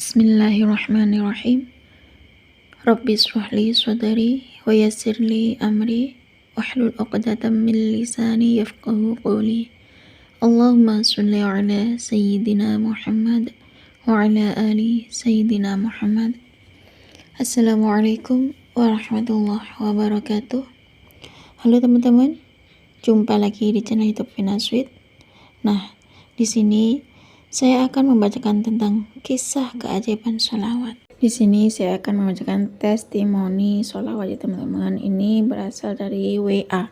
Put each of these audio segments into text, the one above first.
Bismillahirrahmanirrahim. Rabbi shrah li sadri wa yassir li amri wahlul 'uqdatam min lisani yafqahu qawli. Allahumma shalli ala sayyidina Muhammad wa ala ali sayyidina Muhammad. Assalamualaikum warahmatullahi wabarakatuh. Halo teman-teman, jumpa lagi di channel YouTube Vina Sweet. Nah, di sini saya akan membacakan tentang kisah keajaiban sholawat. Di sini saya akan membacakan testimoni sholawat ya teman-teman. Ini berasal dari WA.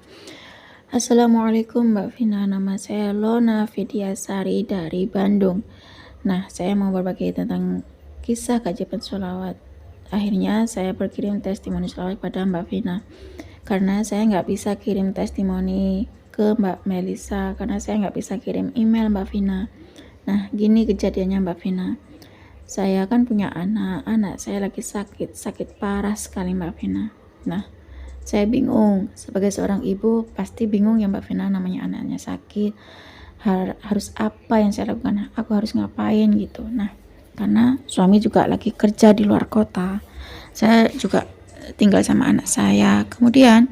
Assalamualaikum Mbak Vina, nama saya Lona Vidyasari dari Bandung. Nah, saya mau berbagi tentang kisah keajaiban sholawat. Akhirnya saya berkirim testimoni sholawat pada Mbak Vina, karena saya nggak bisa kirim testimoni ke Mbak Melisa, karena saya nggak bisa kirim email Mbak Vina. Nah, gini kejadiannya Mbak Vina. Saya kan punya anak saya lagi sakit parah sekali Mbak Vina. Nah, saya bingung. Sebagai seorang ibu, pasti bingung ya Mbak Vina, namanya anaknya sakit. Harus apa yang saya lakukan? Aku harus ngapain gitu. Nah, karena suami juga lagi kerja di luar kota. Saya juga tinggal sama anak saya. Kemudian,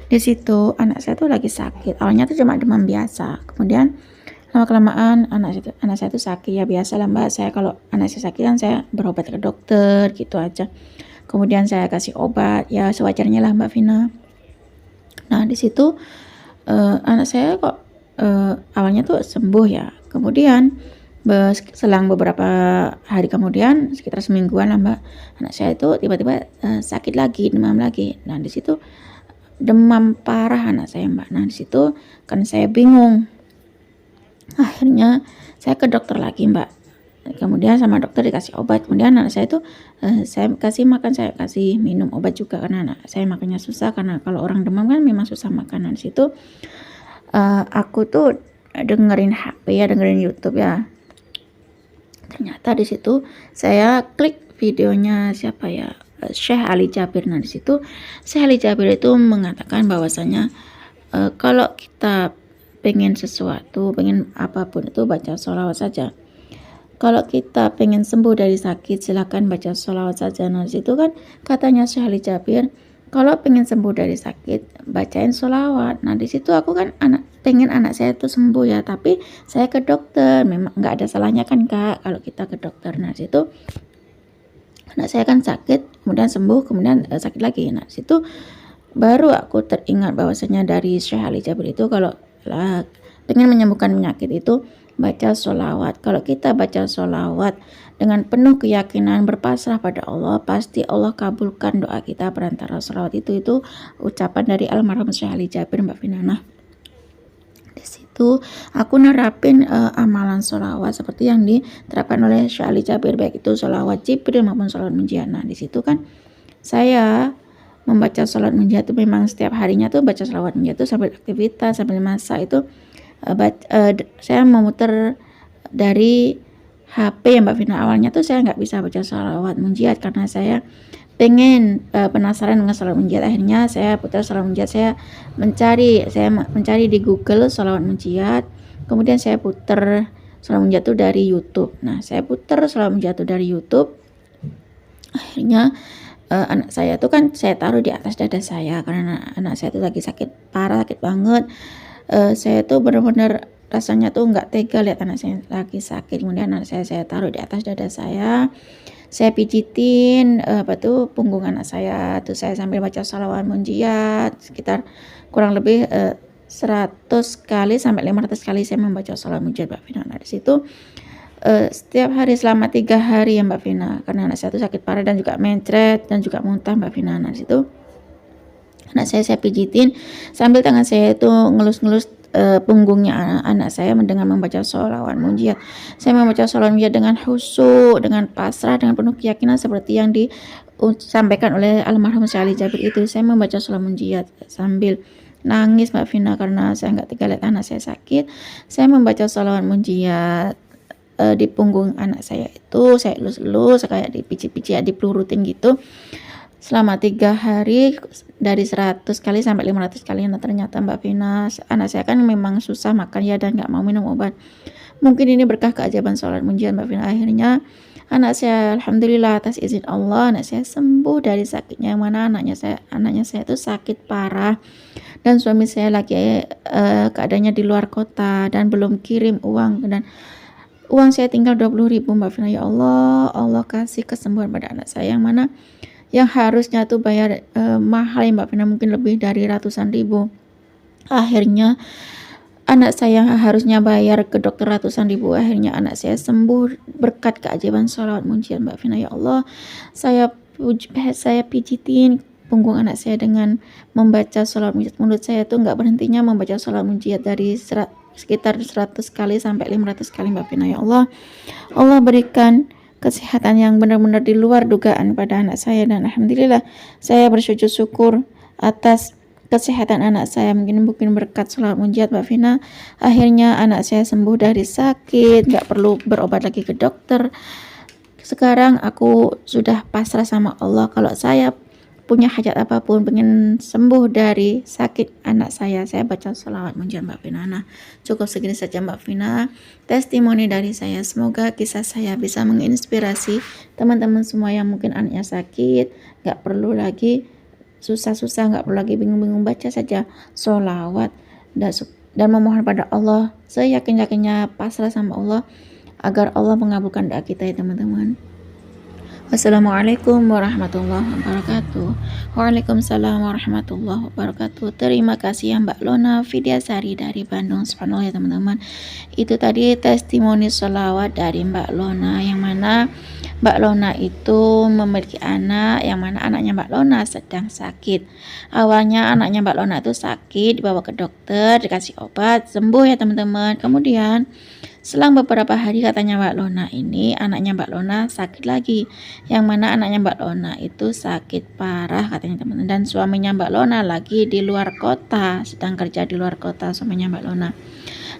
di situ anak saya tuh lagi sakit. Awalnya tuh cuma demam biasa. Kemudian lama-kelamaan anak saya tuh sakit, ya biasa lah Mbak. Saya kalau anak saya sakit kan saya berobat ke dokter gitu aja. Kemudian saya kasih obat, ya sewajarnya lah Mbak Vina. Nah, di situ anak saya kok awalnya tuh sembuh ya. Kemudian selang beberapa hari kemudian, sekitar semingguan lah Mbak, anak saya itu tiba-tiba sakit lagi, demam lagi. Nah, di situ demam parah anak saya Mbak. Nah, di situ kan saya bingung. Akhirnya saya ke dokter lagi Mbak. Kemudian sama dokter dikasih obat. Kemudian anak saya itu saya kasih makan, saya kasih minum obat juga, karena anak saya makannya susah, karena kalau orang demam kan memang susah makan. Nah, di situ aku tuh dengerin HP ya, dengerin YouTube ya. Ternyata di situ saya klik videonya siapa ya, Syekh Ali Jabir. Nah, di situ Syekh Ali Jabir itu mengatakan bahwasanya kalau kita pengen sesuatu, pengen apapun itu baca sholawat saja. Kalau kita pengen sembuh dari sakit, silakan baca sholawat saja. Nah, disitu kan katanya Syekh Ali Jabir, kalau pengen sembuh dari sakit, bacain sholawat. Nah, disitu aku kan pengen anak saya itu sembuh ya, tapi saya ke dokter, memang nggak ada salahnya kan Kak kalau kita ke dokter. Nah, disitu anak saya kan sakit, kemudian sembuh, kemudian sakit lagi. Nah, disitu baru aku teringat bahwasanya dari Syekh Ali Jabir itu, kalau pengen menyembuhkan penyakit itu baca sholawat. Kalau kita baca sholawat dengan penuh keyakinan, berpasrah pada Allah, pasti Allah kabulkan doa kita perantara sholawat itu ucapan dari almarhum Syekh Ali Jabir Mbak Vina. Nah, di situ aku nerapin amalan sholawat seperti yang diterapkan oleh Syekh Ali Jabir, baik itu sholawat Jibril maupun sholawat munjiat. Nah, di situ kan saya membaca sholawat munjiat itu memang setiap harinya tuh baca sholawat munjiat itu sambil aktivitas, sambil masak itu saya memutar dari HP ya Mbak Vina. Awalnya tuh saya nggak bisa baca sholawat munjiat karena saya pengen penasaran dengan sholawat munjiat. Akhirnya saya putar sholawat munjiat, saya mencari di Google sholawat munjiat, kemudian saya putar sholawat munjiat itu dari YouTube. Nah, saya putar sholawat munjiat itu dari YouTube. Akhirnya anak saya tuh kan saya taruh di atas dada saya, karena anak saya tuh lagi sakit parah, sakit banget. Saya tuh benar-benar rasanya tuh nggak tega lihat anak saya lagi sakit. Kemudian anak saya taruh di atas dada saya pijitin punggung anak saya tuh, saya sambil baca sholawat munjiat sekitar kurang lebih 100 kali sampai 500 kali saya membaca sholawat munjiat Mbak Vina. Nah, di situ setiap hari selama 3 hari ya Mbak Vina, karena anak saya tuh sakit parah dan juga mencret dan juga muntah Mbak Vina. Nah, di situ anak saya pijitin sambil tangan saya itu ngelus-ngelus punggungnya anak saya dengan membaca sholawat munjiat. Saya membaca sholawat munjiat dengan khusyuk, dengan pasrah, dengan penuh keyakinan seperti yang disampaikan oleh almarhum Syekh Ali Jabir itu. Saya membaca sholawat munjiat sambil nangis Mbak Vina, karena saya nggak tega lihat anak saya sakit. Saya membaca sholawat munjiat di punggung anak saya itu, saya elus-elus kayak dipijit-pijit, dipelurutin gitu selama 3 hari dari 100 kali sampai 500 kali. Nah, ternyata Mbak Vina, anak saya kan memang susah makan ya dan nggak mau minum obat. Mungkin ini berkah keajaiban sholat munjiat Mbak Vina. Akhirnya Anak saya alhamdulillah atas izin Allah, anak saya sembuh dari sakitnya, yang mana anaknya saya itu sakit parah, dan suami saya lagi keadaannya di luar kota dan belum kirim uang, dan uang saya tinggal 20.000 Mbak Vina. Ya Allah, Allah kasih kesembuhan pada anak saya, yang mana yang harusnya tuh bayar mahal ya Mbak Vina, mungkin lebih dari ratusan ribu. Akhirnya anak saya harusnya bayar ke dokter ratusan ribu, akhirnya anak saya sembuh berkat keajaiban sholawat munjiat Mbak Vina. Ya Allah, saya pijitin punggung anak saya dengan membaca sholawat munjiat. Menurut saya tuh nggak berhentinya membaca sholawat munjiat dari sekitar 100 kali sampai 500 kali Mbak Vina. Ya Allah, Allah berikan kesehatan yang benar-benar di luar dugaan pada anak saya, dan alhamdulillah saya bersujud syukur atas kesehatan anak saya. Mungkin berkat sholawat munjiat Mbak Vina, akhirnya anak saya sembuh dari sakit, gak perlu berobat lagi ke dokter. Sekarang aku sudah pasrah sama Allah, kalau saya punya hajat apapun, pengen sembuh dari sakit anak saya baca sholawat munjiat Mbak Vina. Nah, cukup segini saja Mbak Vina testimoni dari saya. Semoga kisah saya bisa menginspirasi teman-teman semua yang mungkin anaknya sakit, gak perlu lagi susah-susah, gak perlu lagi bingung-bingung, baca saja sholawat dan memohon pada Allah seyakin-yakinnya, pasrah sama Allah agar Allah mengabulkan doa kita ya teman-teman. Wassalamualaikum warahmatullahi wabarakatuh. Waalaikumsalam warahmatullahi wabarakatuh. Terima kasih ya Mbak Lona Vidyasari dari Bandung. Subhanallah ya teman-teman. Itu tadi testimoni sholawat dari Mbak Lona, yang mana Mbak Lona itu memiliki anak, yang mana anaknya Mbak Lona sedang sakit. Awalnya anaknya Mbak Lona itu sakit, dibawa ke dokter, dikasih obat, sembuh ya teman-teman. Kemudian selang beberapa hari katanya Mbak Lona ini, anaknya Mbak Lona sakit lagi, yang mana anaknya Mbak Lona itu sakit parah katanya teman-teman, dan suaminya Mbak Lona lagi di luar kota, sedang kerja di luar kota suaminya Mbak Lona,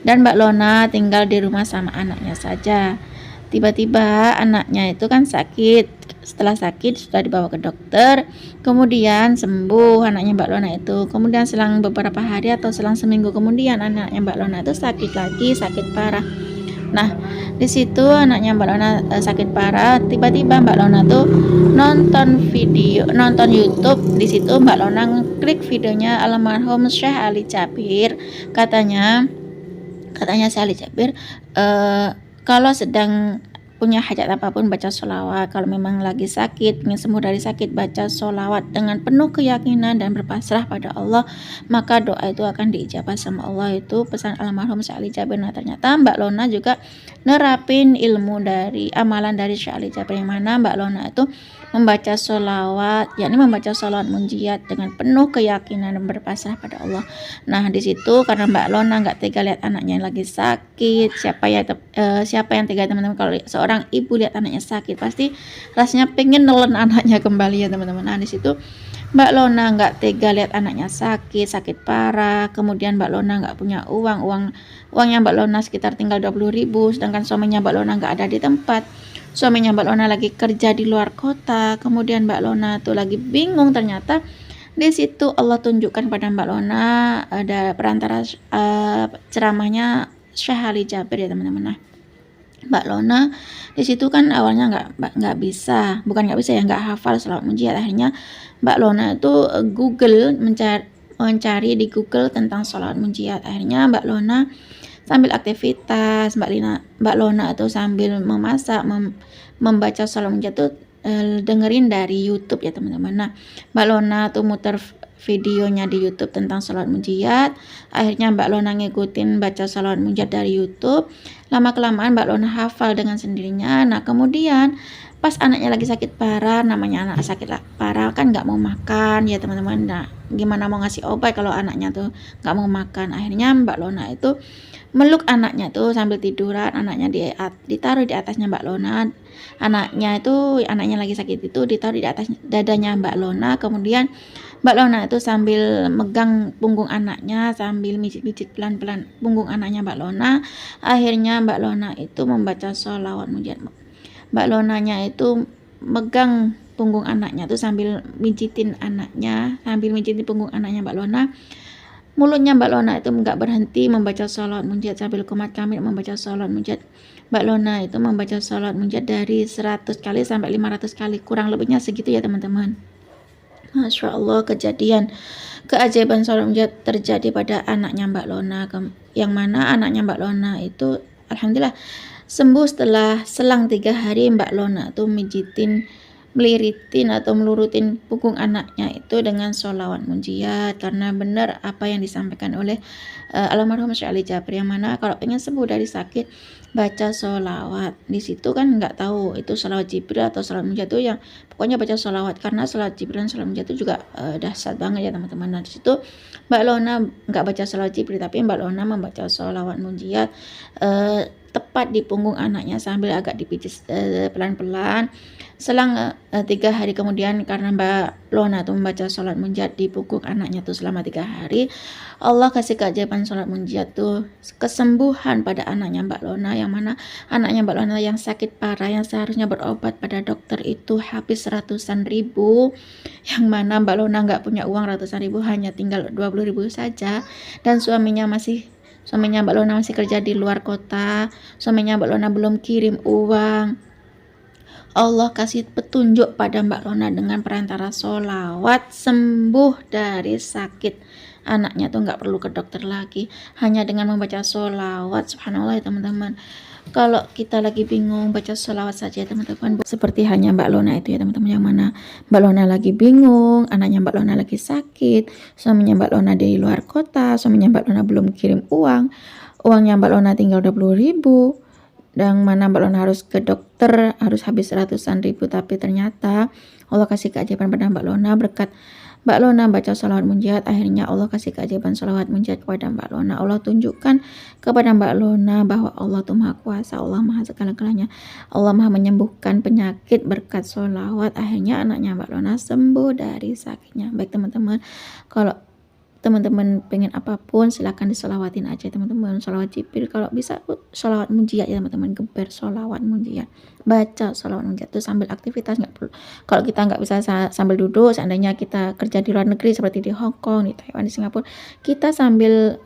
dan Mbak Lona tinggal di rumah sama anaknya saja. Tiba-tiba anaknya itu kan sakit, setelah sakit sudah dibawa ke dokter, kemudian sembuh anaknya Mbak Lona itu. Kemudian selang beberapa hari atau selang seminggu kemudian anaknya Mbak Lona itu sakit lagi, sakit parah. Nah, di situ anaknya Mbak Lona sakit parah. Tiba-tiba Mbak Lona tuh nonton YouTube. Di situ Mbak Lona klik videonya almarhum Syekh Ali Jabir. Katanya Syekh Ali Jabir, kalau sedang punya hajat apapun baca sholawat. Kalau memang lagi sakit, ingin sembuh dari sakit, baca sholawat dengan penuh keyakinan dan berpasrah pada Allah, maka doa itu akan diijabah sama Allah. Itu pesan almarhum Syekh Ali Jabir. Nah, ternyata Mbak Lona juga nerapin ilmu dari amalan dari Syekh Ali Jabir, yang mana Mbak Lona itu membaca sholawat, yakni membaca sholawat munjiat dengan penuh keyakinan dan berpasrah pada Allah. Nah, di situ karena Mbak Lona nggak tega lihat anaknya yang lagi sakit. Siapa yang tega teman-teman? Kalau seorang ibu lihat anaknya sakit, pasti rasanya pengen nelen anaknya kembali ya teman-teman. Nah, di situ Mbak Lona nggak tega lihat anaknya sakit parah. Kemudian Mbak Lona nggak punya uangnya Mbak Lona sekitar tinggal 20.000, sedangkan suaminya Mbak Lona nggak ada di tempat. Suaminya Mbak Lona lagi kerja di luar kota. Kemudian Mbak Lona tuh lagi bingung. Ternyata di situ Allah tunjukkan pada Mbak Lona ada perantara ceramahnya Syekh Ali Jabir ya teman-teman. Nah, Mbak Lona di situ kan awalnya nggak bisa ya, nggak hafal sholawat munjiat. Akhirnya Mbak Lona itu mencari di Google tentang sholawat munjiat. Akhirnya Mbak Lona sambil aktivitas, Mbak Lona itu sambil memasak, membaca sholawat munjiat tuh dengerin dari YouTube ya teman-teman. Nah, Mbak Lona tuh muter videonya di YouTube tentang sholawat munjiat. Akhirnya Mbak Lona ngikutin baca sholawat munjiat dari YouTube. Lama kelamaan Mbak Lona hafal dengan sendirinya. Nah, kemudian pas anaknya lagi sakit parah, namanya anak sakit parah kan nggak mau makan ya teman-teman. Nah, gimana mau ngasih obat kalau anaknya tuh nggak mau makan? Akhirnya Mbak Lona itu meluk anaknya tuh sambil tiduran, anaknya ditaruh di atasnya Mbak Lona. Anaknya lagi sakit itu ditaruh di atas dadanya Mbak Lona. Kemudian Mbak Lona itu sambil megang punggung anaknya, sambil mijit-mijit pelan-pelan punggung anaknya Mbak Lona. Akhirnya Mbak Lona itu membaca sholawat munjiat. Mbak Lonanya itu megang punggung anaknya tuh sambil mijitin punggung anaknya Mbak Lona. Mulutnya Mbak Lona itu nggak berhenti membaca sholawat munjiat sambil kumat kamil membaca sholawat munjiat. Mbak Lona itu membaca sholawat munajat dari 100 kali sampai 500 kali, kurang lebihnya segitu ya teman-teman. Masya Allah, kejadian keajaiban sholawat munajat terjadi pada anaknya Mbak Lona, yang mana anaknya Mbak Lona itu alhamdulillah sembuh setelah selang 3 hari. Mbak Lona tuh meliritin atau melurutin punggung anaknya itu dengan sholawat munjiat, karena benar apa yang disampaikan oleh almarhum Syekh Ali Jabir, yang mana kalau pengen sembuh dari sakit baca sholawat. Di situ kan nggak tahu itu sholawat Jibril atau sholawat munjiat itu, yang pokoknya baca sholawat, karena sholawat Jibril dan sholawat munjiat itu juga dahsyat banget ya teman-teman. Nah di situ Mbak Lona nggak baca sholawat Jibril, tapi Mbak Lona membaca sholawat munjiat tepat di punggung anaknya sambil agak dipijit pelan-pelan. Selang 3 hari kemudian, karena Mbak Lona tuh membaca sholat munjiat di punggung anaknya tuh selama 3 hari, Allah kasih keajaiban sholat munjiat tuh kesembuhan pada anaknya Mbak Lona, yang mana anaknya Mbak Lona yang sakit parah, yang seharusnya berobat pada dokter itu habis ratusan ribu, yang mana Mbak Lona nggak punya uang ratusan ribu, hanya tinggal 20.000 saja, dan suaminya Mbak Lona masih kerja di luar kota, suaminya Mbak Lona belum kirim uang. Allah kasih petunjuk pada Mbak Lona dengan perantara sholawat, sembuh dari sakit. Anaknya tuh nggak perlu ke dokter lagi, hanya dengan membaca sholawat. Subhanallah ya teman-teman. Kalau kita lagi bingung, baca sholawat saja ya teman-teman. Seperti hanya Mbak Lona itu ya teman-teman, yang mana Mbak Lona lagi bingung, anaknya Mbak Lona lagi sakit, suaminya Mbak Lona di luar kota, suaminya Mbak Lona belum kirim uangnya Mbak Lona tinggal 20.000, dan mana Mbak Lona harus ke dokter, harus habis ratusan ribu, tapi ternyata Allah kasih keajaiban pada Mbak Lona. Berkat Mbak Lona baca sholawat munjiat, akhirnya Allah kasih keajaiban sholawat munjiat kepada Mbak Lona. Allah tunjukkan kepada Mbak Lona bahwa Allah itu maha kuasa, Allah maha segala-galanya, Allah maha menyembuhkan penyakit berkat sholawat. Akhirnya anaknya Mbak Lona sembuh dari sakitnya. Baik teman-teman, kalau teman-teman pengen apapun silahkan disolawatin aja teman-teman. Sholawat Jibril, kalau bisa sholawat munjiat ya teman-teman, geber sholawat munjiat, baca sholawat munjiat itu sambil aktivitas, nggak perlu. Kalau kita nggak bisa sambil duduk, seandainya kita kerja di luar negeri seperti di Hong Kong, di Taiwan, di Singapura, kita sambil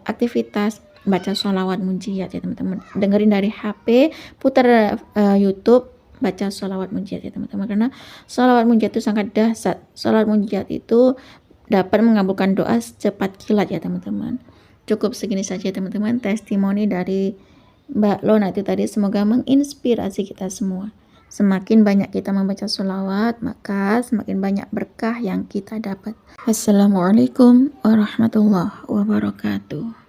aktivitas baca sholawat munjiat ya teman-teman. Dengerin dari HP, putar YouTube, baca sholawat munjiat ya teman-teman, karena sholawat munjiat itu sangat dahsyat. Sholawat munjiat itu dapat mengabulkan doa secepat kilat ya teman-teman. Cukup segini saja teman-teman testimoni dari Mbak Lona itu tadi, semoga menginspirasi kita semua. Semakin banyak kita membaca sholawat, maka semakin banyak berkah yang kita dapat. Assalamualaikum warahmatullahi wabarakatuh.